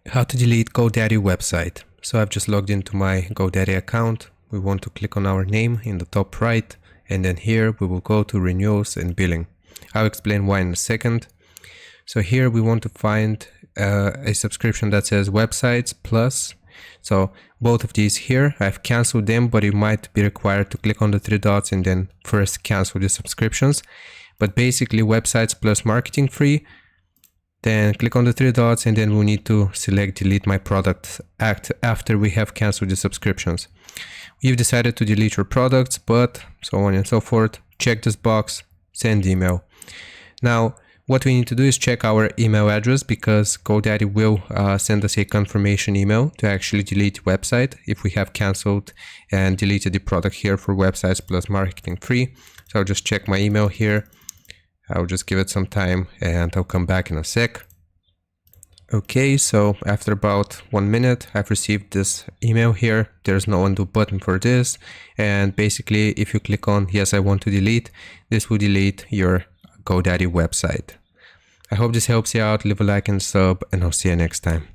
How to delete GoDaddy website. So I've just logged into my GoDaddy account. We want to click on our name in the top right, and then here we will go to renewals and billing. I'll explain why in a second. So here we want to find a subscription that says websites plus. So both of these here, I've canceled them, but you might be required to click on the three dots and then first cancel the subscriptions. But basically websites plus marketing free. Then click on the three dots and then we'll need to select delete my product after we have canceled the subscriptions. You've decided to delete your products, but so on and so forth. Check this box, send email. Now, what we need to do is check our email address because GoDaddy will send us a confirmation email to actually delete the website if we have canceled and deleted the product here for websites plus marketing free. So I'll just check my email here. I'll just give it some time and I'll come back in a sec. Okay, so after about 1 minute, I've received this email here. There's no undo button for this. And basically, if you click on yes, I want to delete, this will delete your GoDaddy website. I hope this helps you out. Leave a like and sub, and I'll see you next time.